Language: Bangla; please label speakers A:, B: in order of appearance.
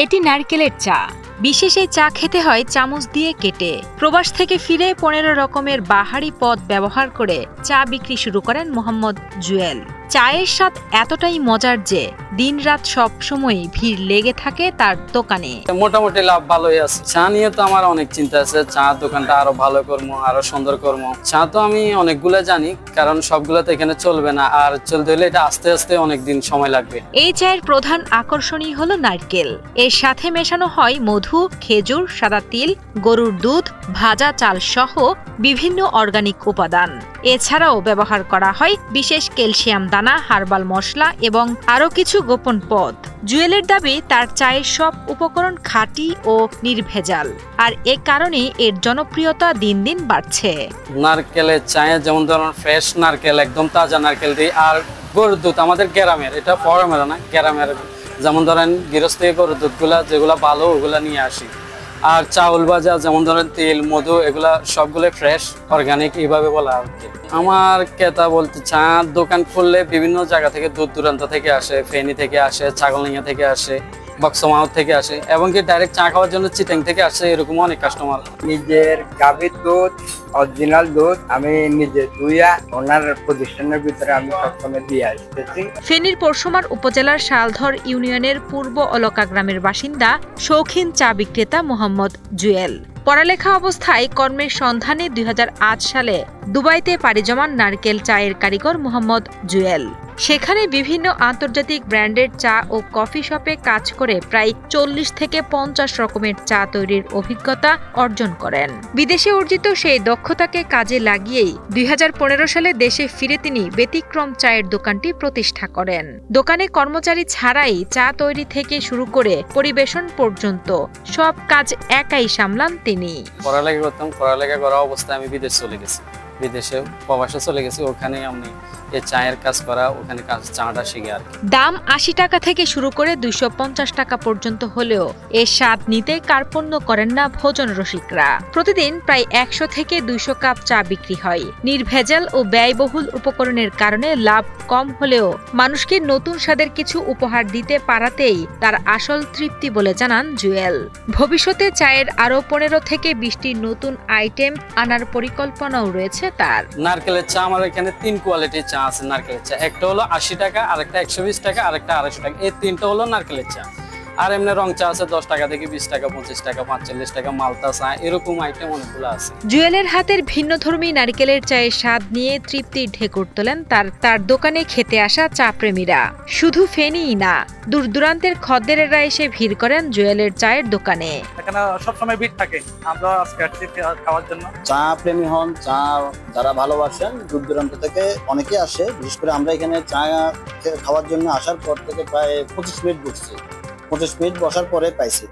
A: এটি নারকেলের চা। বিশেষ এই চা খেতে হয় চামচ দিয়ে কেটে। প্রবাস থেকে ফিরে ১৫ রকমের বাহারি পদ ব্যবহার করে চা বিক্রি শুরু করেন মোহাম্মদ জুয়েল। চায়ের স্বাদ এতটাই মজার যে দিনরাত সব সময় ভিড় লেগে থাকে তার দোকানে।
B: মোটামুটি লাভ ভালোই আছে। চা নিয়ে তো আমার অনেক চিন্তা আছে, চা দোকানটা আরো ভালো করবো, আরো সুন্দর করবো। চা তো আমি অনেকগুলা জানি, কারণ সবগুলো তো এখানে চলবে না, আর চলতে হলে এটা আস্তে আস্তে অনেকদিন সময় লাগবে।
A: এই চায়ের প্রধান আকর্ষণই হলো নারকেল। এর সাথে মেশানো হয় মধু, খেজুর, সাদা তিল, গরুর দুধ, ভাজা চাল সহ বিভিন্ন অর্গানিক উপাদান। এছাড়াও ব্যবহার করা হয় বিশেষ ক্যালসিয়াম দানা, হার্বাল মশলা এবং আরো কিছু গোপন পদ। জুয়েলের দাবি তার চায়ের সব উপকরণ খাঁটি ও নির্ভেজাল, আর এ কারণে এর জনপ্রিয়তা দিন দিন বাড়ছে।
B: নারকেলের চায়ে যেমন ধরুন ফ্রেশ নারকেল, একদম তাজা নারকেল দিই, আর গরুর দুধ আমাদের গ্রামের, এটা ফরমের না, গ্রামের যেমন ধরেন গৃহস্থ গরুর দুধগুলা যেগুলা ভালো ওগুলা নিয়ে আসি। আর চাউল ভাজা যেমন ধরেন তেল, মধু, এগুলা সবগুলো ফ্রেশ অর্গানিক এইভাবে বলা আর কি। আমার ক্রেতা বলতে চা দোকান খুললে বিভিন্ন জায়গা থেকে, দূর দূরান্ত থেকে আসে, ফেনী থেকে আসে, ছাগলনাইয়া থেকে আসে, বক্সমাউথ থেকে আসে, এবং কি ডাইরেক্ট চা খাওয়ার জন্য চিটাং থেকে আসে, এরকম অনেক কাস্টমার।
C: নিজের গাভীর দুধ, অরিজিনাল দুধ আমি নিজে দুইয়া ওনার প্রতিষ্ঠানের ভিতরে আমি সবসময় দিয়ে আসতেছি।
A: ফেনীর পরশুমার উপজেলার শালধর ইউনিয়নের পূর্ব অলকা গ্রামের বাসিন্দা শৌখিন চা বিক্রেতা মোহাম্মদ জুয়েল। পড়ালেখা অবস্থায় কর্মের সন্ধানে ২০০৮ সালে দুবাইতে পাড়ি জমান নারকেল চায়ের কারিগর মোহাম্মদ জুয়েল। সেখানে বিভিন্ন আন্তর্জাতিক ব্র্যান্ডের চা ও কফি শপে কাজ করে প্রায় ৪০ থেকে ৫০ রকমের চা তৈরির অভিজ্ঞতা অর্জন করেন। বিদেশে অর্জিত সেই দক্ষতাকে কাজে লাগিয়েই ২০১৫ সালে দেশে ফিরে তিনি ব্যতিক্রম চায়ের দোকানটি প্রতিষ্ঠা করেন। দোকানে কর্মচারী ছাড়াই চা তৈরি থেকে শুরু করে পরিবেশন পর্যন্ত সব কাজ একাই সামলান তিনি।
B: পড়ালেখা করতাম, পড়ালেখা করা অবস্থায় আমি বিদেশ চলে গেছি, বিদেশে প্রবাসে চলে গেছি। ওখানে আমি এই চায়ের কাজ করা, ওখানে চাটা শিখে আর।
A: দাম ৮০ টাকা থেকে শুরু করে ২৫০ টাকা পর্যন্ত হলেও এর স্বাদ নিতে কার্পণ্য করেন না ভোজন রসিকরা। প্রতিদিন প্রায় ১০০ থেকে ২০০ কাপ চা বিক্রি হয়। নির্ভেজাল ও ব্যয়বহুল উপকরণের কারণে লাভ কম হলেও মানুষকে নতুন স্বাদের কিছু উপহার দিতে পারাতেই তার আসল তৃপ্তি বলে জানান জুয়েল। ভবিষ্যতে চায়ের আরো ১৫ থেকে ২০টি নতুন আইটেম আনার পরিকল্পনাও রয়েছে তার।
B: নারকেলের চা আমার এখানে ৩ কোয়ালিটির চা আছে। নারকেলের চা একটা হলো ৮০ টাকা, আরেকটা ১২০ টাকা, আরেকটা ২৫০ টাকা। এই তিনটা হলো নারকেলের চা। আর এমনি রং চা আছে ১০ টাকা থেকে ২০ টাকা, ২৫ টাকা, ৪৫ টাকা, মালতা চা, এরকম আইটেম অনেকগুলো আছে।
A: জুয়েলের হাতের ভিন্নধর্মী নারকেলের চায়ের স্বাদ নিয়ে তৃপ্তির ঢেকুর তোলেন তার দোকানে খেতে আসা চা প্রেমীরা। শুধু ফেনীই না, দূর দূরান্তের খদ্দেরেরা এসে ভিড় করেন জুয়েলের চায়ের দোকানে।
D: এখানে সবসময় ভিড় থাকে, আমরা আজকে আসছি খাওয়ার জন্য।
E: চা প্রেমী হন, চা যারা ভালোবাসেন, দূর দূরান্ত থেকে অনেকে আসে। বিশেষ করে আমরা এখানে চা খাওয়ার জন্য আসার পর থেকে প্রায় ২৫ মিনিট বসছি, ২৫ মিনিট বসার পরে পাইছি।